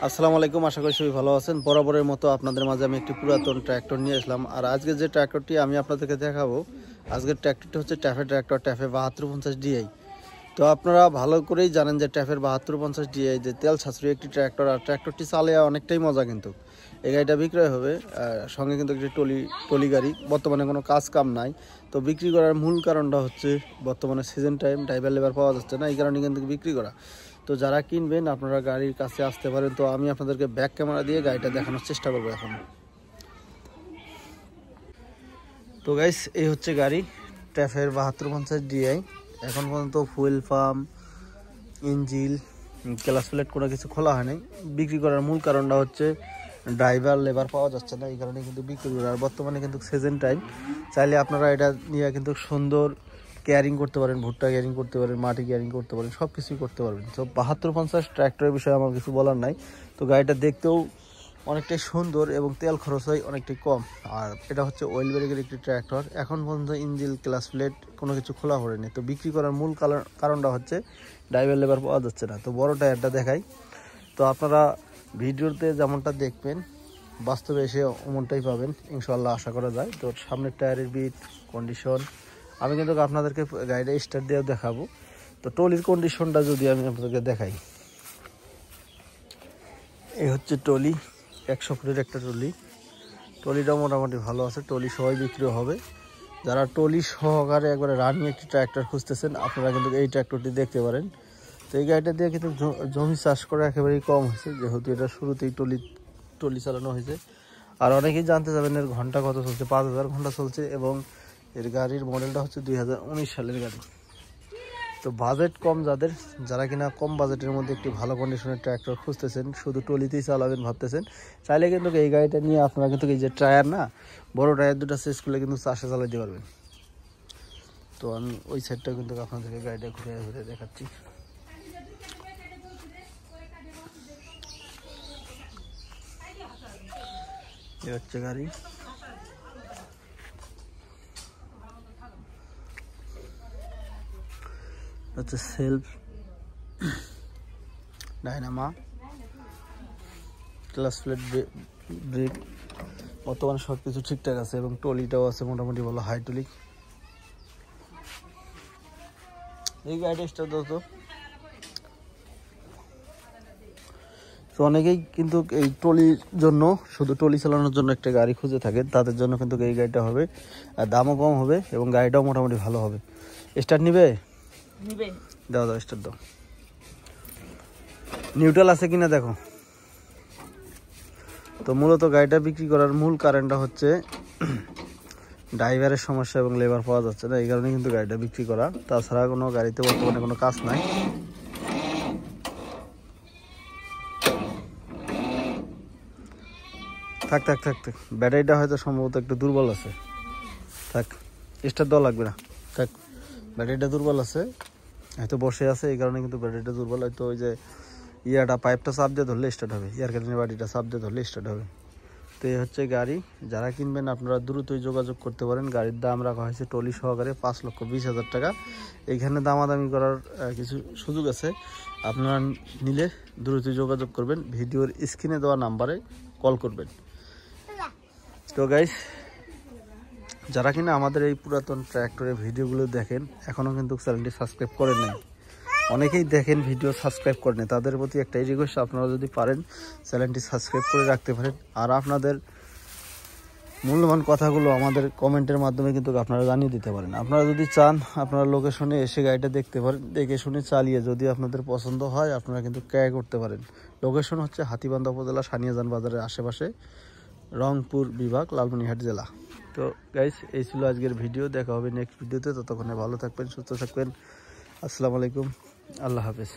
আসসালামু আলাইকুম, আশা করি সবাই ভালো আছেন। বরাবরের মতো আপনাদের মাঝে আমি একটি পুরাতন ট্র্যাক্টর নিয়ে আসলাম। আর আজকে যে ট্র্যাক্টরটি আমি আপনাদেরকে দেখাবো, আজকের ট্র্যাক্টরটি হচ্ছে ট্যাফের ট্র্যাক্টর, ট্যাফে 7250 ডিআই। তো আপনারা ভালো করেই জানেন যে ট্যাফের 7250 ডিআই যে তেল সাশ্রয়ী একটি ট্র্যাক্টর, আর ট্র্যাক্টরটি চালিয়ে অনেকটাই মজা। কিন্তু এই গাড়িটা বিক্রয় হবে, সঙ্গে কিন্তু একটি টলি গাড়ি। বর্তমানে কোনো কাজ কাম নাই, তো বিক্রি করার মূল কারণটা হচ্ছে বর্তমানে সিজন টাইম, ড্রাইভার লেবার পাওয়া যাচ্ছে না, এই কারণে কিন্তু বিক্রি করা। তো যারা কিনবেন আপনারা গাড়ির কাছে আসতে পারেন। তো আমি আপনাদেরকে ব্যাক ক্যামেরা দিয়ে গাড়িটা দেখানোর চেষ্টা করবো এখন। তো গাইস, এই হচ্ছে গাড়ি ট্যাফের 7250 ডিআই। এখন পর্যন্ত ফুয়েল পাম্প, ইঞ্জিল, ক্লাচ প্লেট কোনো কিছু খোলা হয়নি। বিক্রি করার মূল কারণটা হচ্ছে ড্রাইভার লেবার পাওয়া যাচ্ছে না, এই কারণে কিন্তু বিক্রি করে। আর বর্তমানে কিন্তু সিজন টাইম, চাইলে আপনারা এটা নিয়ে কিন্তু সুন্দর কেয়ারিং করতে পারেন, ভুট্টা কেয়ারিং করতে পারেন, মাটি কেয়ারিং করতে পারেন, সব কিছুই করতে পারবেন। তো 7250 ট্র্যাক্টরের বিষয়ে আমার কিছু বলার নাই। তো গাড়িটা দেখতেও অনেকটাই সুন্দর এবং তেল খরচ হয় অনেকটাই কম। আর এটা হচ্ছে ওয়েল ব্রেকের একটি ট্র্যাক্টর। এখন পর্যন্ত ইঞ্জিল, ক্লাচ প্লেট কোনো কিছু খোলা পড়েনি। তো বিক্রি করার মূল কারণটা হচ্ছে ড্রাইভার লেবার পাওয়া যাচ্ছে না। তো বড় টায়ারটা দেখাই। তো আপনারা ভিডিওতে যেমনটা দেখবেন, বাস্তবে এসে ওমনটাই পাবেন ইনশাআল্লাহ, আশা করা যায়। তো সামনের টায়ারের বিট কন্ডিশন আমি কিন্তু আপনাদেরকে গাড়িটা স্টার্ট দিয়েও দেখাবো। তো টলির কন্ডিশনটা যদি আমি আপনাদেরকে দেখাই, এই হচ্ছে টলি, 100 ফুটের একটা টলি। টলিটাও মোটামুটি ভালো আছে, টলি সবাই বিক্রি হবে। যারা টলি সহকারে একবারে রানিং একটি ট্র্যাক্টর খুঁজতেছেন, আপনারা কিন্তু এই ট্র্যাক্টরটি দেখতে পারেন। তো এই গাড়িটা দিয়ে কিন্তু জমি চাষ করা একেবারেই কম হয়েছে, যেহেতু এটা শুরুতেই টলি চালানো হয়েছে। আর অনেকেই জানতে যাবেন এর ঘন্টা কত চলছে, 5000 ঘন্টা চলছে, এবং এর গাড়ির মডেলটা হচ্ছে 2019 সালের গাড়ি। তো বাজেট কম যারা কিনা কম বাজেটের মধ্যে একটি ভালো কন্ডিশনের ট্র্যাক্টর খুঁজতেছেন, শুধু টলিতেই চালাবেন ভাবতেছেন, চাইলে কিন্তু এই গাড়িটা নিয়ে আপনারা কিন্তু এই যে টায়ার না, বড় টায়ার দুটো চেঞ্জ করলে কিন্তু চাষে চালাতে পারবেন। তো আমি ওই সাইডটা কিন্তু আপনাদেরকে গাড়িটা ঘুরে ঘুরে দেখাচ্ছি। এই হচ্ছে গাড়ি। হচ্ছে self, dynamo, clutch plate, brake, বর্তমানে সব কিছু ঠিকঠাক আছে। এবং টলিটাও আছে মোটামুটি ভালো, হাই টলি। এই গাড়িটা স্টার্ট দাও তো। তো অনেকেই কিন্তু এই টলির জন্য, শুধু টলি চালানোর জন্য একটা গাড়ি খুঁজে থাকে, তাদের জন্য কিন্তু এই গাড়িটা হবে। আর দামও কম হবে এবং গাড়িটাও মোটামুটি ভালো হবে। স্টার্ট নিবে? দাও দাও, স্টার্ট দাও। নিউট্রাল আছে কিনা দেখো। তো মূলত গাড়িটা বিক্রি করার মূল কারণটা হচ্ছে ড্রাইভারের সমস্যা এবং লেবার পাওয়া যাচ্ছে না, এই কারণে কিন্তু গাড়িটা বিক্রি করা। তাছাড়া কোনো গাড়িতে বর্তমানে কোনো কাজ নাই। থাক থাক থাক থাক, ব্যাটারিটা হয়তো সম্ভবত একটু দুর্বল আছে। থাক, স্টার্ট দেওয়া লাগবে না, থাক। ব্যাটারিটা দুর্বল আছে, হয়তো বসে আছে, এই কারণে কিন্তু ব্যাটারিটা দুর্বল। হয়তো ওই যে পাইপটা চাপ দিয়ে ধরলে স্টার্ট হবে, এয়ার কাটিনের বাটিটা চাপ দিয়ে ধরলে স্টার্ট হবে। তো এই হচ্ছে গাড়ি। যারা কিনবেন আপনারা দ্রুতই যোগাযোগ করতে পারেন। গাড়ির দাম রাখা হয়েছে টলি সহকারে 5,20,000 টাকা। এইখানে দামাদামি করার কিছু সুযোগ আছে, আপনারা নিলে দ্রুতই যোগাযোগ করবেন, ভিডিওর স্ক্রিনে দেওয়া নাম্বারে কল করবেন। তো গাইস, যারা কিনা আমাদের এই পুরাতন ট্র্যাক্টরের ভিডিওগুলো দেখেন, এখনও কিন্তু চ্যানেলটি সাবস্ক্রাইব করেন নাই, অনেকেই দেখেন ভিডিও সাবস্ক্রাইব করেন, তাদের প্রতি একটাই রিকোয়েস্ট, আপনারা যদি পারেন চ্যানেলটি সাবস্ক্রাইব করে রাখতে পারেন। আর আপনাদের মূল্যবান কথাগুলো আমাদের কমেন্টের মাধ্যমে কিন্তু আপনারা জানিয়ে দিতে পারেন। আপনারা যদি চান, আপনারা লোকেশনে এসে গাড়িটা দেখতে পারেন, দেখে শুনে চালিয়ে যদি আপনাদের পছন্দ হয় আপনারা কিন্তু ক্রয় করতে পারেন। লোকেশন হচ্ছে হাতীবান্ধা উপজেলা, সানিয়াজান বাজারের আশেপাশে, রংপুর বিভাগ, লালমনিরহাট জেলা। তো গাইস, এই ছিল আজকের ভিডিও। দেখা হবে নেক্সট ভিডিওতে। ততক্ষণে ভালো থাকবেন, সুস্থ থাকবেন। আসসালামু আলাইকুম, আল্লাহ হাফেজ।